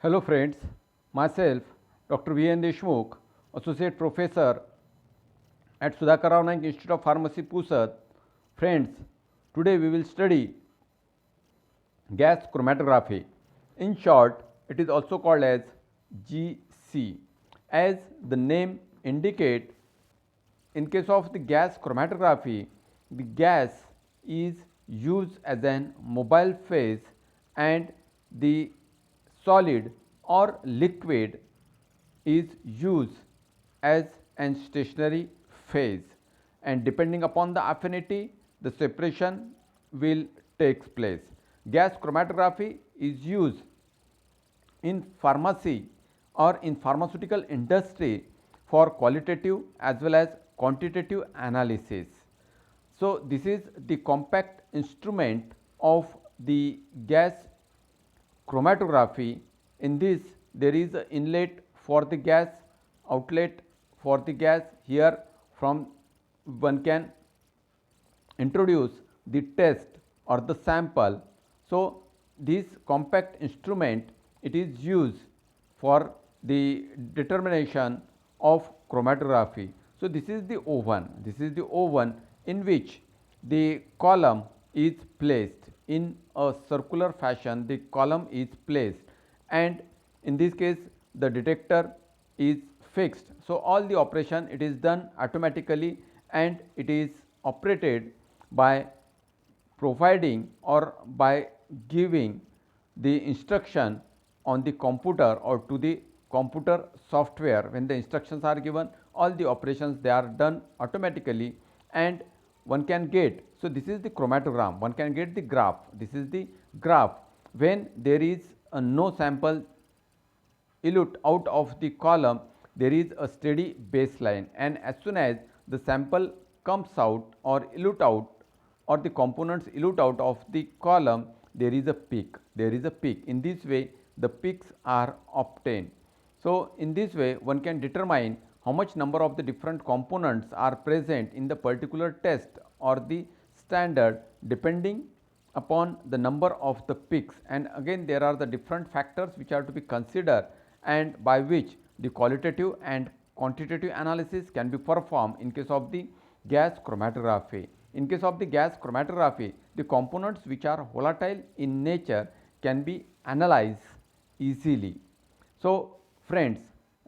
Hello friends, myself Dr. V.N. Deshmukh, Associate Professor at Sudhakar Rao Naik Institute of Pharmacy, Pusat. Friends, today we will study gas chromatography. In short, it is also called as GC. As the name indicates, in case of the gas chromatography, the gas is used as an mobile phase and the solid or liquid is used as an stationary phase, and depending upon the affinity the separation will take place. Gas chromatography is used in pharmacy or in pharmaceutical industry for qualitative as well as quantitative analysis. So, this is the compact instrument of the gas chromatography. In this there is an inlet for the gas, outlet for the gas. Here from one can introduce the test or the sample. So, this compact instrument, it is used for the determination of chromatography. So, this is the oven in which the column is placed in a circular fashion. The column is placed, and in this case the detector is fixed. So, all the operation it is done automatically, and it is operated by providing or by giving the instruction on the computer or to the computer software. When the instructions are given, all the operations they are done automatically, and one can get. So, this is the chromatogram, one can get the graph. This is the graph when there is a no sample elute out of the column, there is a steady baseline, and as soon as the sample comes out or elute out, or the components elute out of the column, there is a peak. In this way the peaks are obtained. So, in this way one can determine how much number of the different components are present in the particular test or the standard, depending upon the number of the peaks. And again there are the different factors which are to be considered, and by which the qualitative and quantitative analysis can be performed in case of the gas chromatography. In case of the gas chromatography, the components which are volatile in nature can be analyzed easily. So, friends,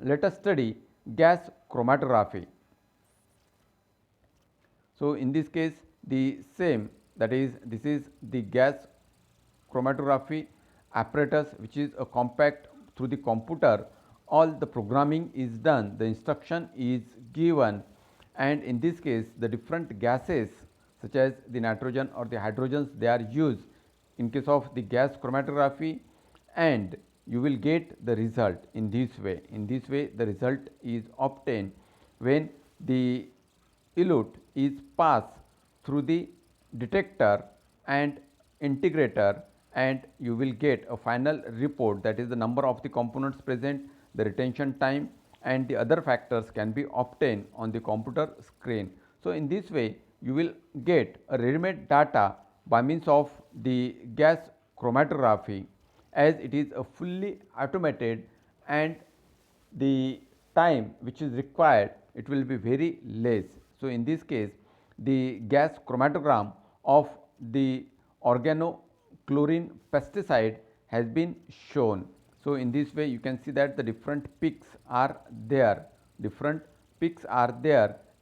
let us study gas chromatography. So, in this case the same, that is, this is the gas chromatography apparatus, which is a compact through the computer. All the programming is done, the instruction is given, and in this case the different gases such as the nitrogen or the hydrogens, they are used in case of the gas chromatography, and you will get the result in this way. In this way the result is obtained when the elute is passed through the detector and integrator, and you will get a final report, that is the number of the components present, the retention time, and the other factors can be obtained on the computer screen. So, in this way you will get a ready-made data by means of the gas chromatography, as it is a fully automated, and the time which is required, it will be very less. So, in this case the gas chromatogram of the organochlorine pesticide has been shown. So, in this way you can see that the different peaks are there,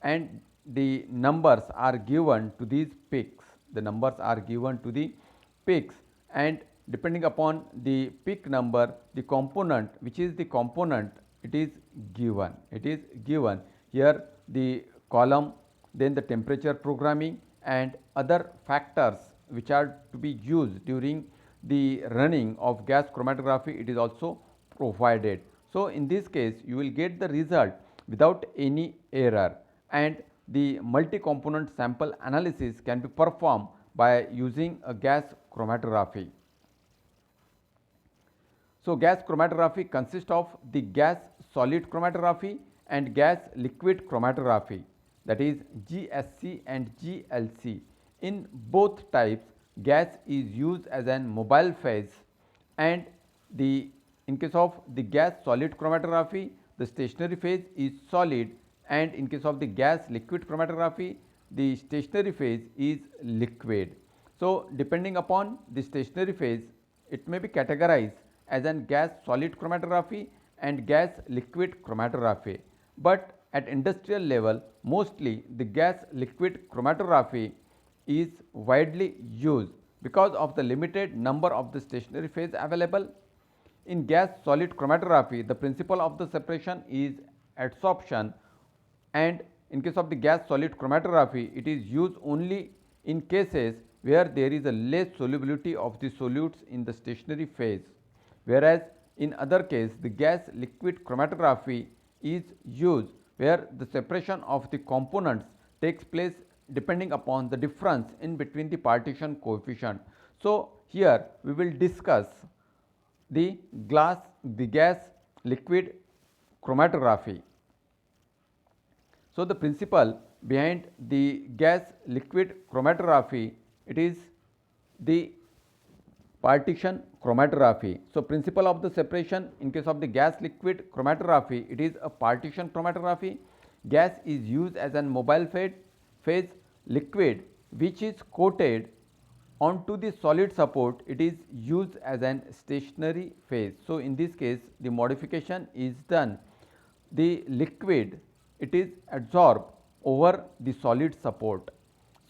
and the numbers are given to these peaks, and depending upon the peak number, the component, which is the component, it is given. Here the column, then the temperature programming, and other factors which are to be used during the running of gas chromatography, it is also provided. So, in this case you will get the result without any error, and the multi-component sample analysis can be performed by using a gas chromatography. So, gas chromatography consists of the gas solid chromatography and gas liquid chromatography, that is GSC and GLC. In both types, gas is used as an mobile phase, and the in case of the gas solid chromatography, the stationary phase is solid, and in case of the gas liquid chromatography, the stationary phase is liquid. So, depending upon the stationary phase, it may be categorized as an gas solid chromatography and gas liquid chromatography. But at industrial level, mostly the gas liquid chromatography is widely used because of the limited number of the stationary phase available. In gas solid chromatography, the principle of the separation is adsorption, and in case of the gas solid chromatography, it is used only in cases where there is a less solubility of the solutes in the stationary phase, whereas in other case the gas liquid chromatography is used where the separation of the components takes place depending upon the difference in between the partition coefficient. So, here we will discuss the gas liquid chromatography. So, the principle behind the gas liquid chromatography, it is the partition chromatography. So, principle of the separation in case of the gas liquid chromatography, it is a partition chromatography. Gas is used as an mobile phase, liquid which is coated onto the solid support, it is used as an stationary phase. So, in this case the modification is done, the liquid it is adsorbed over the solid support,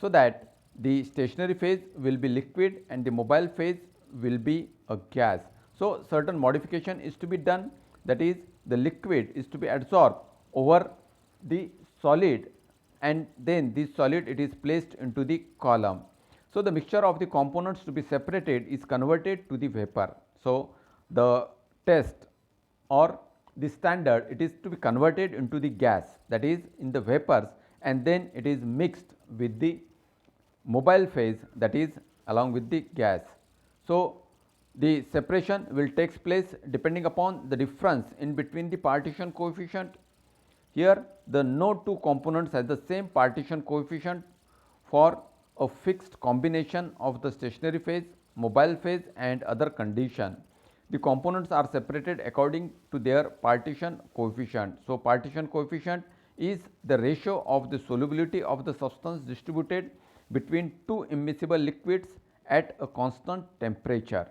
so that the stationary phase will be liquid and the mobile phase will be a gas. So, certain modification is to be done, that is the liquid is to be adsorbed over the solid, and then this solid it is placed into the column. So, the mixture of the components to be separated is converted to the vapor. So, the test or the standard, it is to be converted into the gas, that is in the vapors, and then it is mixed with the mobile phase, that is along with the gas. So, the separation will take place depending upon the difference in between the partition coefficient. Here the no two components has the same partition coefficient for a fixed combination of the stationary phase, mobile phase and other condition. The components are separated according to their partition coefficient. So, partition coefficient is the ratio of the solubility of the substance distributed between two immiscible liquids at a constant temperature.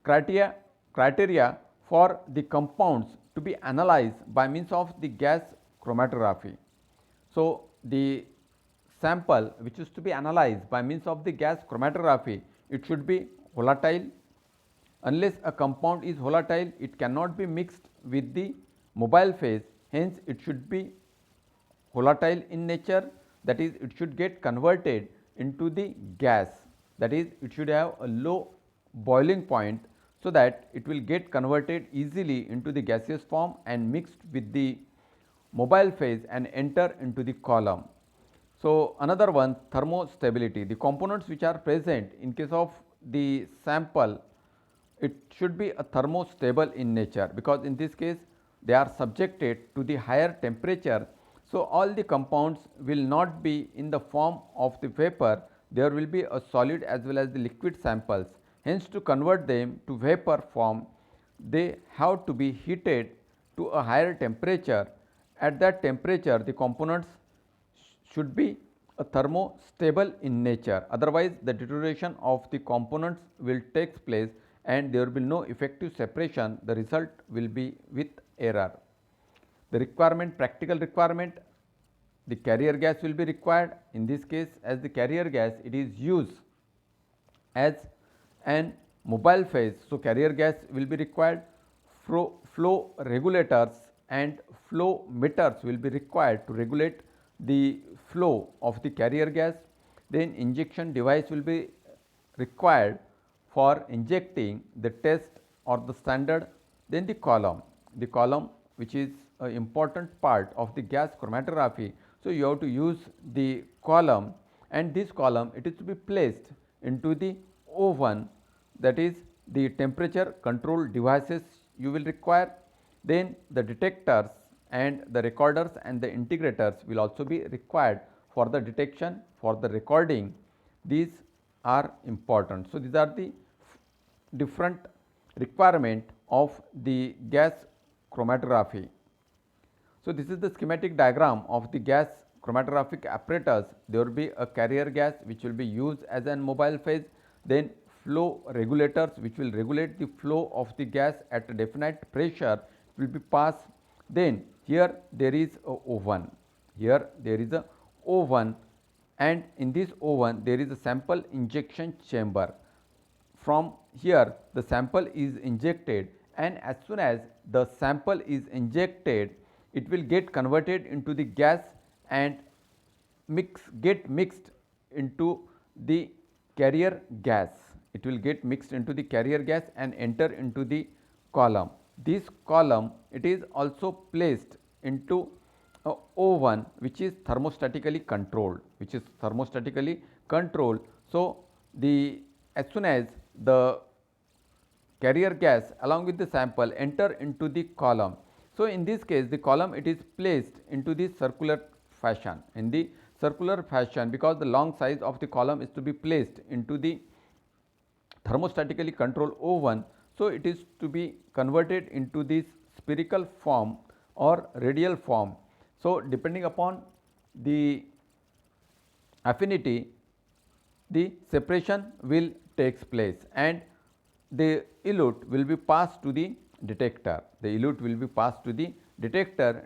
Criteria for the compounds to be analyzed by means of the gas chromatography. So, the sample which is to be analyzed by means of the gas chromatography, it should be volatile. Unless a compound is volatile, it cannot be mixed with the mobile phase, hence it should be volatile in nature, that is it should get converted into the gas, that is it should have a low boiling point, so that it will get converted easily into the gaseous form and mixed with the mobile phase and enter into the column. So, another one, thermostability. The components which are present in case of the sample, it should be a thermostable in nature, because in this case they are subjected to the higher temperature. So, all the compounds will not be in the form of the vapor, there will be a solid as well as the liquid samples. Hence, to convert them to vapor form, they have to be heated to a higher temperature. At that temperature, the components should be a thermostable in nature, otherwise the deterioration of the components will take place and there will be no effective separation, the result will be with error. The requirement, practical requirement, the carrier gas will be required. In this case, as the carrier gas, it is used as an mobile phase. So, carrier gas will be required, flow regulators and flow meters will be required to regulate the flow of the carrier gas. Then injection device will be required for injecting the test or the standard. Then the column which is an important part of the gas chromatography. So, you have to use the column, and this column it is to be placed into the oven, that is the temperature control devices you will require. Then the detectors and the recorders and the integrators will also be required for the detection, for the recording. These are important. So, these are the different requirement of the gas chromatography. So, this is the schematic diagram of the gas chromatographic apparatus. There will be a carrier gas which will be used as an mobile phase, then flow regulators which will regulate the flow of the gas at a definite pressure will be passed. Then here there is a oven, here there is a oven, and in this oven there is a sample injection chamber. From here the sample is injected, and as soon as the sample is injected, it will get converted into the gas and get mixed into the carrier gas. It will get mixed into the carrier gas and enter into the column. This column, it is also placed into a oven which is thermostatically controlled, So, the as soon as the carrier gas along with the sample enter into the column. So, in this case the column, it is placed into the circular fashion, because the long size of the column is to be placed into the thermostatically controlled oven. So, it is to be converted into this spherical form or radial form. So, depending upon the affinity, the separation will takes place, and the elute will be passed to the detector.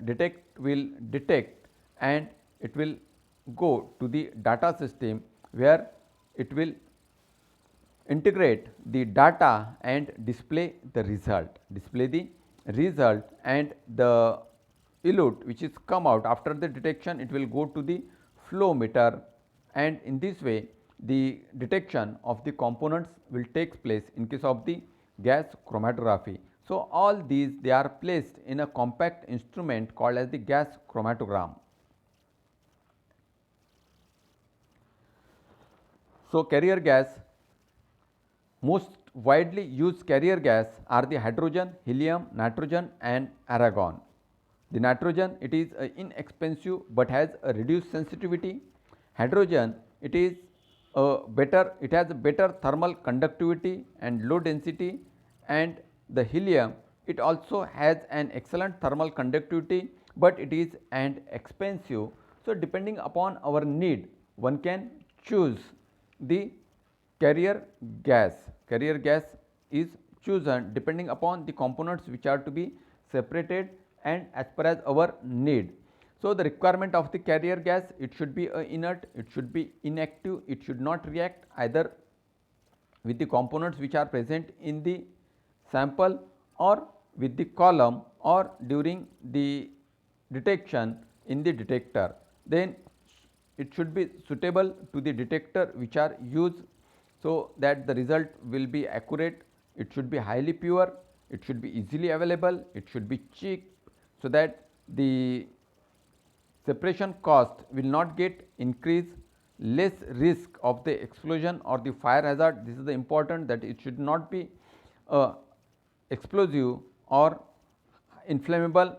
Detect will detect, and it will go to the data system, where it will integrate the data and display the result, and the elute which is come out after the detection, it will go to the flow meter, and in this way the detection of the components will take place in case of the gas chromatography. So, all these, they are placed in a compact instrument called as the gas chromatogram. So, carrier gas, most widely used carrier gas are the hydrogen, helium, nitrogen and argon. The nitrogen, it is inexpensive but has a reduced sensitivity. Hydrogen, it has a better thermal conductivity and low density, and the helium, it also has an excellent thermal conductivity, but it is and expensive. So, depending upon our need, one can choose the carrier gas. Carrier gas is chosen depending upon the components which are to be separated and as per as our need. So, the requirement of the carrier gas, it should be inert, it should be inactive, it should not react either with the components which are present in the sample or with the column or during the detection in the detector. Then it should be suitable to the detector which are used, so that the result will be accurate. It should be highly pure, it should be easily available, it should be cheap, so that the separation cost will not get increased, less risk of the explosion or the fire hazard. This is the important, that it should not be explosive or inflammable,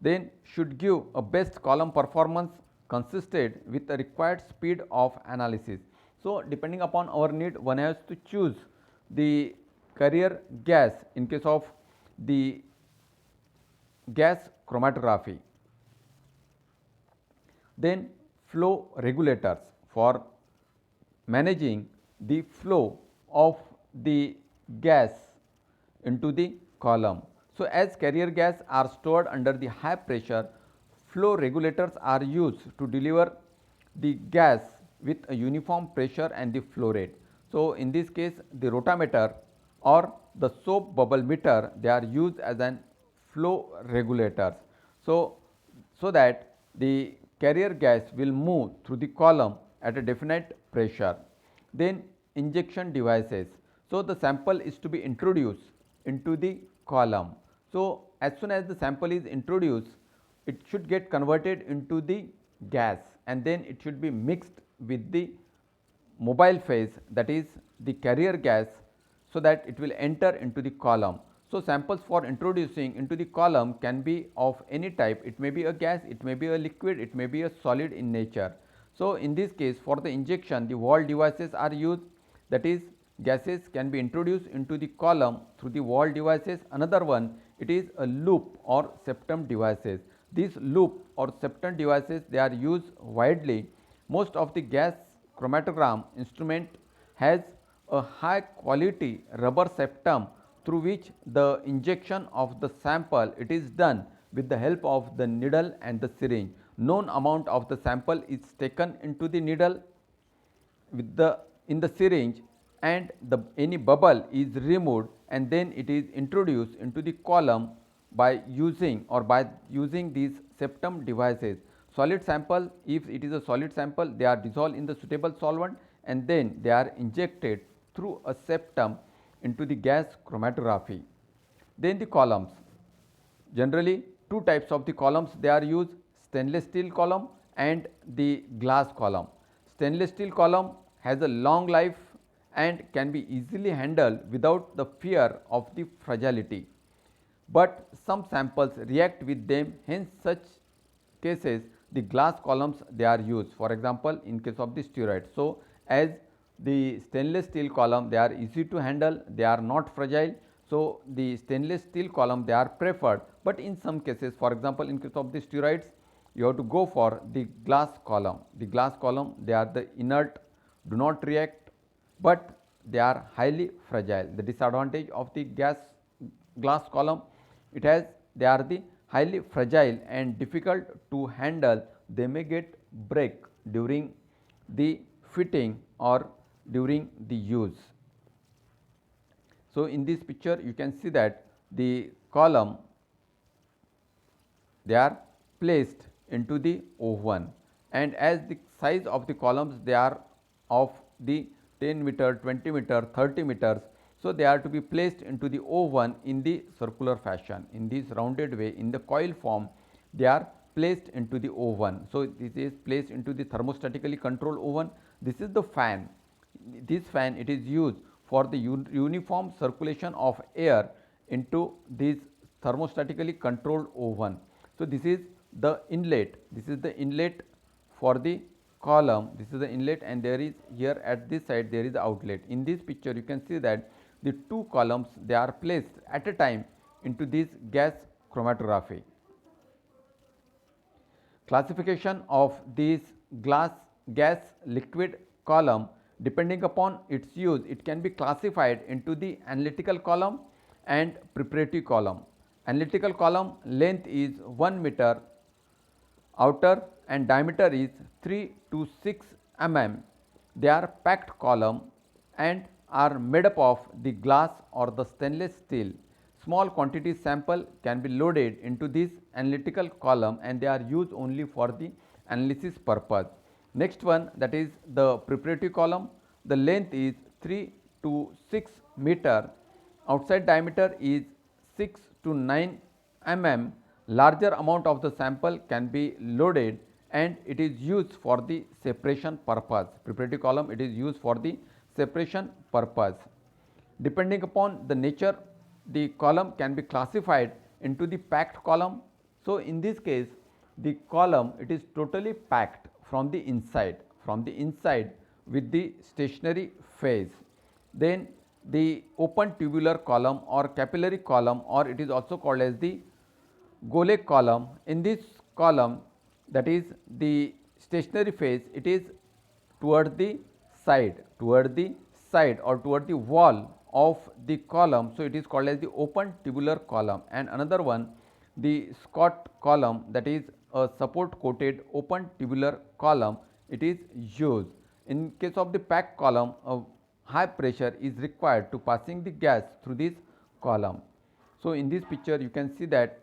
then should give a best column performance consistent with the required speed of analysis. So, depending upon our need, one has to choose the carrier gas in case of the gas chromatography. Then flow regulators for managing the flow of the gas into the column. So, as carrier gas are stored under the high pressure, flow regulators are used to deliver the gas with a uniform pressure and the flow rate. So, in this case, the rotameter or the soap bubble meter, they are used as an flow regulators. So, that the carrier gas will move through the column at a definite pressure. Then injection devices. So, the sample is to be introduced into the column. So, as soon as the sample is introduced, it should get converted into the gas, and then it should be mixed with the mobile phase, that is the carrier gas, so that it will enter into the column. So, samples for introducing into the column can be of any type. It may be a gas, it may be a liquid, it may be a solid in nature. So, in this case, for the injection, the valve devices are used, that is gases can be introduced into the column through the wall devices. Another one, it is a loop or septum devices. These loop or septum devices, they are used widely. Most of the gas chromatogram instrument has a high quality rubber septum through which the injection of the sample, it is done with the help of the needle and the syringe. Known amount of the sample is taken into the needle with the in the syringe, and the any bubble is removed, and then it is introduced into the column by using these septum devices. Solid sample, if it is a solid sample, they are dissolved in the suitable solvent, and then they are injected through a septum into the gas chromatography. Then the columns, generally two types of the columns they are used, stainless steel column and the glass column. Stainless steel column has a long life and can be easily handled without the fear of the fragility, but some samples react with them, hence such cases the glass columns they are used, for example in case of the steroid. So, as the stainless steel column they are easy to handle, they are not fragile. So, the stainless steel column they are preferred, but in some cases, for example in case of the steroids, you have to go for the glass column. The glass column, they are the inert, do not react, but they are highly fragile. The disadvantage of the glass column, it has, they are the highly fragile and difficult to handle. They may get break during the fitting or during the use. So, in this picture you can see that the column, they are placed into the oven, and as the size of the columns they are of the 10 meter, 20 meter, 30 meters. So, they are to be placed into the oven in the circular fashion, in this rounded way, in the coil form they are placed into the oven. So, this is placed into the thermostatically controlled oven. This is the fan. This fan, it is used for the uniform circulation of air into this thermostatically controlled oven. So, this is the inlet, this is the inlet for the column, this is the inlet, and there is here at this side there is the outlet. In this picture you can see that the two columns they are placed at a time into this gas chromatography. Classification of this gas liquid column, depending upon its use, it can be classified into the analytical column and preparatory column. Analytical column length is 1 meter, outer and diameter is 3 to 6 mm. They are packed column and are made up of the glass or the stainless steel. Small quantity sample can be loaded into this analytical column, and they are used only for the analysis purpose. Next one, that is the preparatory column. The length is 3 to 6 meter, outside diameter is 6 to 9 mm. Larger amount of the sample can be loaded, and it is used for the separation purpose. Preparatory column, it is used for the separation purpose. Depending upon the nature, the column can be classified into the packed column. So, in this case the column, it is totally packed from the inside with the stationary phase. Then the open tubular column or capillary column, or it is also called as the Golgi column. In this column, that is the stationary phase, it is toward the side or toward the wall of the column. So, it is called as the open tubular column. And another one, the Scott column, that is a support coated open tubular column, it is used. In case of the packed column, a high pressure is required to passing the gas through this column. So, in this picture you can see that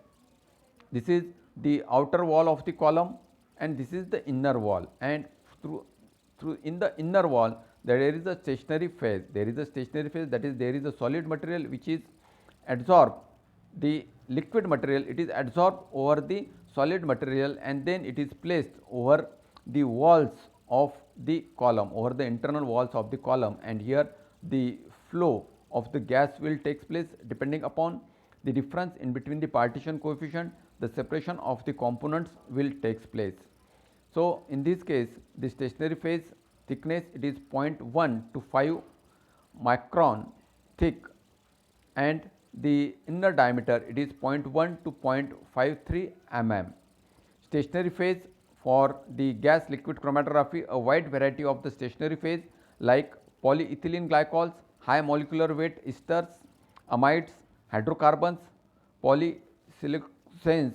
this is the outer wall of the column and this is the inner wall, and through in the inner wall there is a stationary phase. There is a stationary phase, that is there is a solid material which is absorbed, the liquid material, it is absorbed over the solid material, and then it is placed over the walls of the column, over the internal walls of the column, and here the flow of the gas will take place. Depending upon the difference in between the partition coefficient, the separation of the components will take place. So, in this case the stationary phase thickness, it is 0.1 to 5 micron thick and the inner diameter it is 0.1 to 0.53 mm. Stationary phase for the gas liquid chromatography, a wide variety of the stationary phase like polyethylene glycols, high molecular weight esters, amides, hydrocarbons, polysiloxanes,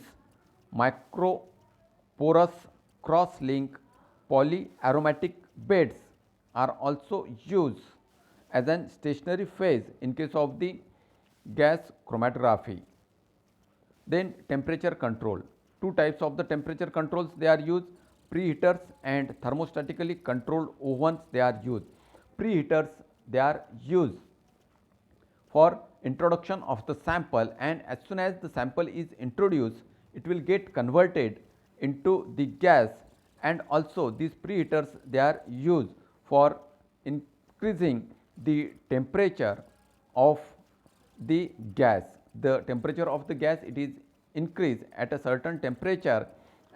microporous cross-link polyaromatic beds are also used as an stationary phase in case of the gas chromatography. Then temperature control. Two types of the temperature controls they are used, preheaters and thermostatically controlled ovens they are used. Preheaters they are used for introduction of the sample, and as soon as the sample is introduced it will get converted into the gas, and also these preheaters they are used for increasing the temperature of the gas. The temperature of the gas it is increased at a certain temperature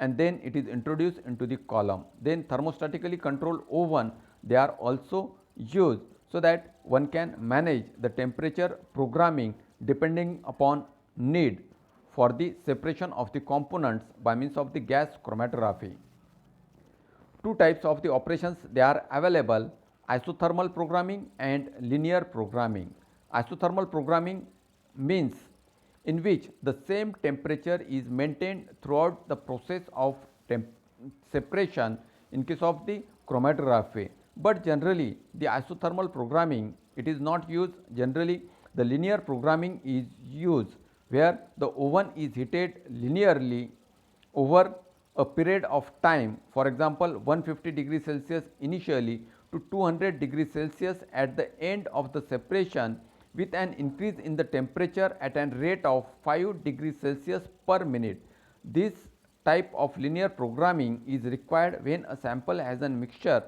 and then it is introduced into the column. Then thermostatically controlled oven they are also used so that one can manage the temperature programming depending upon need for the separation of the components by means of the gas chromatography. Two types of the operations they are available, isothermal programming and linear programming. Isothermal programming means in which the same temperature is maintained throughout the process of separation in case of the chromatography, but generally the isothermal programming it is not used. Generally the linear programming is used where the oven is heated linearly over a period of time, for example 150 degrees Celsius initially to 200 degrees Celsius at the end of the separation, with an increase in the temperature at a rate of 5 degrees Celsius per minute. This type of linear programming is required when a sample has a mixture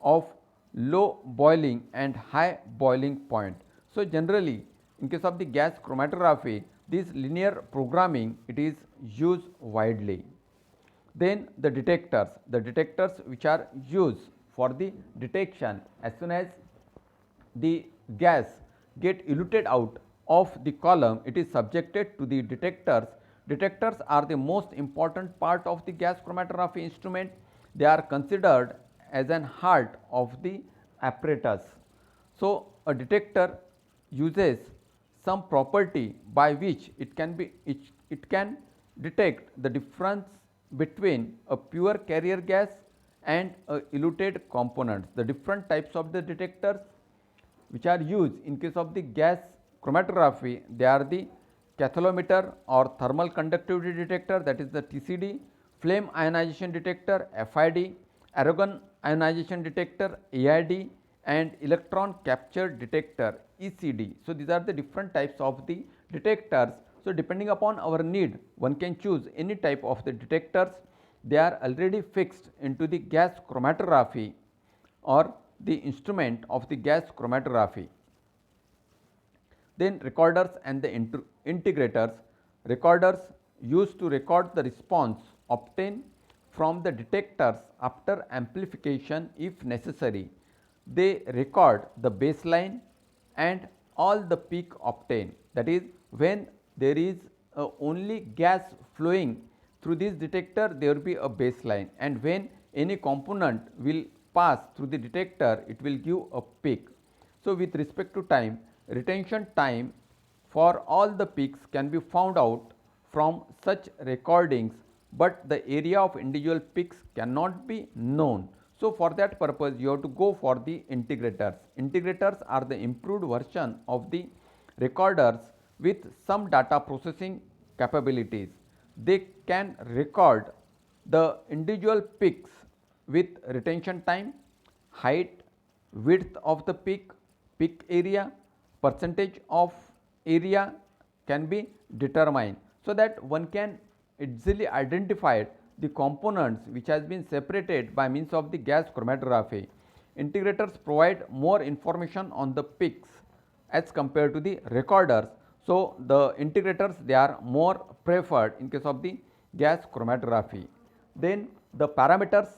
of low boiling and high boiling point. So, generally in case of the gas chromatography this linear programming it is used widely. Then the detectors which are used for the detection as soon as the gas get eluted out of the column it is subjected to the detectors. Detectors are the most important part of the gas chromatography instrument. They are considered as an heart of the apparatus. So, a detector uses some property by which it can detect the difference between a pure carrier gas and a eluted components. The different types of the detectors which are used in case of the gas chromatography, they are the cathalometer or thermal conductivity detector, that is the TCD, flame ionization detector FID, argon ionization detector AID, and electron capture detector ECD. So, these are the different types of the detectors. So, depending upon our need one can choose any type of the detectors. They are already fixed into the gas chromatography or the instrument of the gas chromatography. Then recorders and the integrators. Recorders used to record the response obtained from the detectors after amplification if necessary. They record the baseline and all the peak obtained, that is when there is only gas flowing through this detector there will be a baseline, and when any component will pass through the detector it will give a peak. So, with respect to time, retention time for all the peaks can be found out from such recordings, but the area of individual peaks cannot be known. So, for that purpose you have to go for the integrators. Integrators are the improved version of the recorders with some data processing capabilities. They can record the individual peaks with retention time, height, width of the peak, peak area, percentage of area can be determined, so that one can easily identify the components which has been separated by means of the gas chromatography. Integrators provide more information on the peaks as compared to the recorders. So, the integrators they are more preferred in case of the gas chromatography. Then the parameters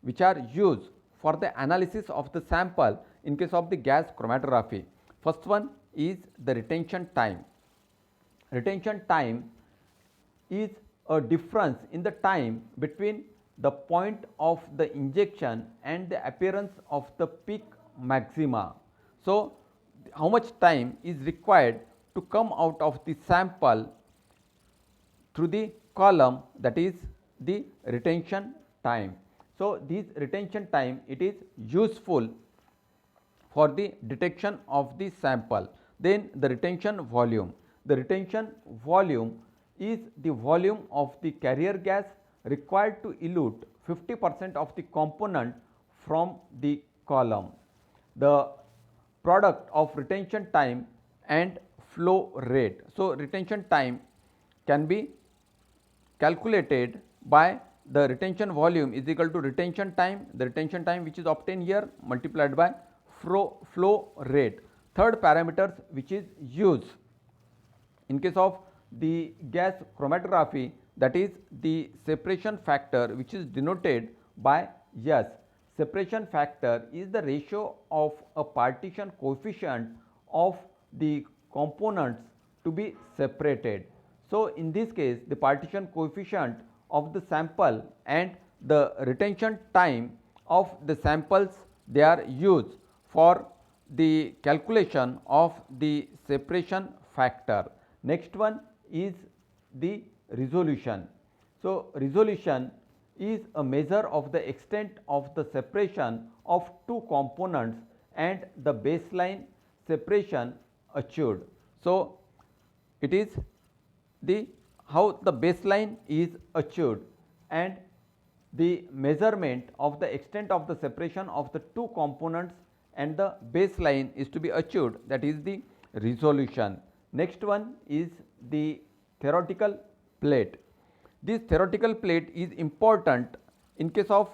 which are used for the analysis of the sample in case of the gas chromatography. First one is the retention time. Retention time is a difference in the time between the point of the injection and the appearance of the peak maxima. So, how much time is required to come out of the sample through the column, that is the retention time. So, this retention time, it is useful for the detection of the sample. Then the retention volume. The retention volume is the volume of the carrier gas required to elute 50% of the component from the column. The product of retention time and flow rate. So, retention time can be calculated by the retention volume is equal to retention time, the retention time which is obtained here multiplied by flow rate. Third parameters which is used in case of the gas chromatography, that is the separation factor, which is denoted by S. Separation factor is the ratio of a partition coefficient of the components to be separated. So, in this case the partition coefficient of the sample and the retention time of the samples, they are used for the calculation of the separation factor. Next one is the resolution. So, resolution is a measure of the extent of the separation of two components and the baseline separation achieved. So, it is the how the baseline is achieved and the measurement of the extent of the separation of the two components and the baseline is to be achieved, that is the resolution. Next one is the theoretical plate. This theoretical plate is important in case of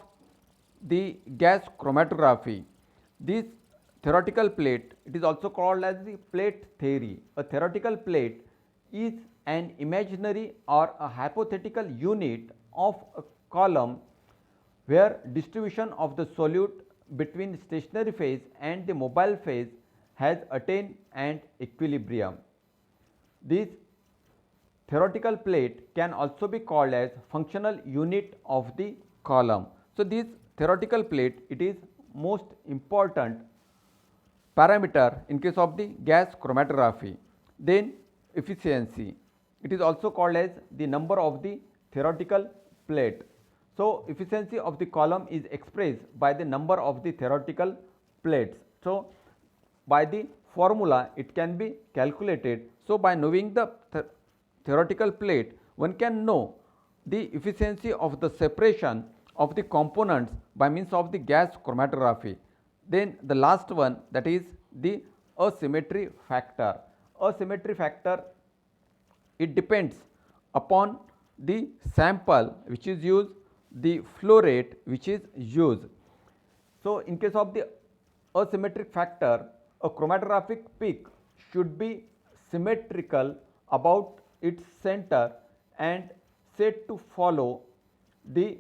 the gas chromatography. This theoretical plate, it is also called as the plate theory. A theoretical plate is an imaginary or a hypothetical unit of a column where distribution of the solute between stationary phase and the mobile phase has attained an equilibrium. This theoretical plate can also be called as functional unit of the column. So, this theoretical plate, it is most important parameter in case of the gas chromatography. Then efficiency, it is also called as the number of the theoretical plate. So, efficiency of the column is expressed by the number of the theoretical plates. So, by the formula it can be calculated. So, by knowing the theoretical plate, one can know the efficiency of the separation of the components by means of the gas chromatography. Then the last one, that is the asymmetry factor. Asymmetry factor, it depends upon the sample which is used, the flow rate which is used. So, in case of the asymmetric factor, a chromatographic peak should be symmetrical about its center and said to follow the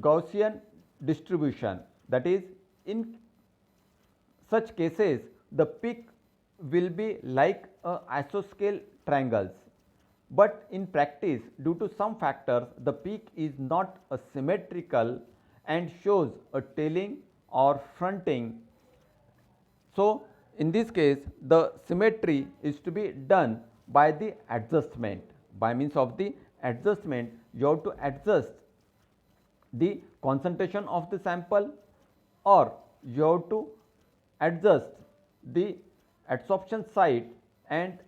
Gaussian distribution. That is, in such cases the peak will be like isoscale triangles. But in practice, due to some factors, the peak is not symmetrical and shows a tailing or fronting. So, in this case the symmetry is to be done by the adjustment. By means of the adjustment, you have to adjust the concentration of the sample, or you have to adjust the adsorption site, and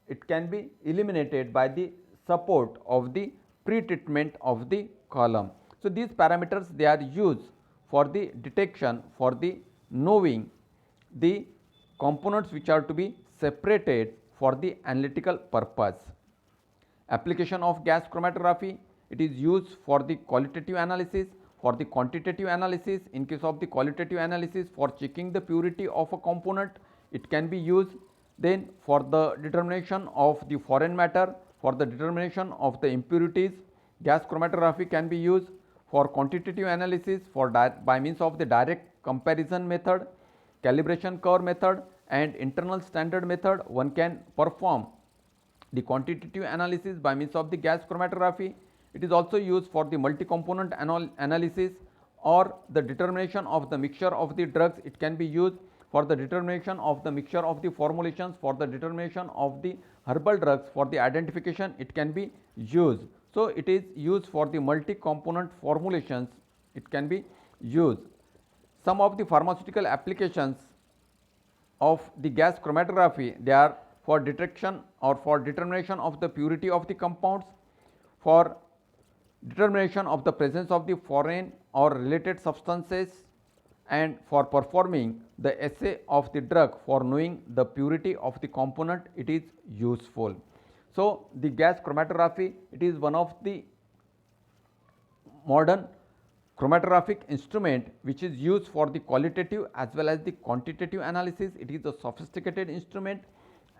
it can be eliminated by the support of the pre-treatment of the column. So, these parameters, they are used for the detection, for the knowing the components which are to be separated for the analytical purpose. Application of gas chromatography, it is used for the qualitative analysis, for the quantitative analysis. In case of the qualitative analysis, for checking the purity of a component, it can be used. Then for the determination of the foreign matter, for the determination of the impurities, gas chromatography can be used. For quantitative analysis, for by means of the direct comparison method, calibration curve method and internal standard method, one can perform the quantitative analysis by means of the gas chromatography. It is also used for the multi-component analysis or the determination of the mixture of the drugs. It can be used for the determination of the mixture of the formulations, for the determination of the herbal drugs, for the identification it can be used. So, it is used for the multi-component formulations, it can be used. Some of the pharmaceutical applications of the gas chromatography, they are for detection or for determination of the purity of the compounds, for determination of the presence of the foreign or related substances, and for performing the assay of the drug for knowing the purity of the component, it is useful. So, the gas chromatography, it is one of the modern chromatographic instrument which is used for the qualitative as well as the quantitative analysis. It is a sophisticated instrument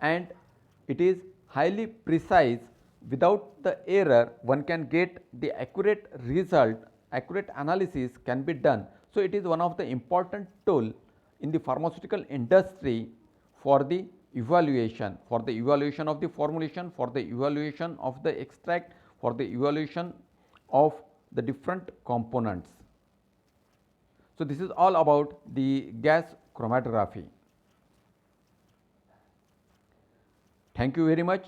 and it is highly precise. Without the error, one can get the accurate result, accurate analysis can be done. So, it is one of the important tool in the pharmaceutical industry for the evaluation of the formulation, for the evaluation of the extract, for the evaluation of the different components. So, this is all about the gas chromatography. Thank you very much.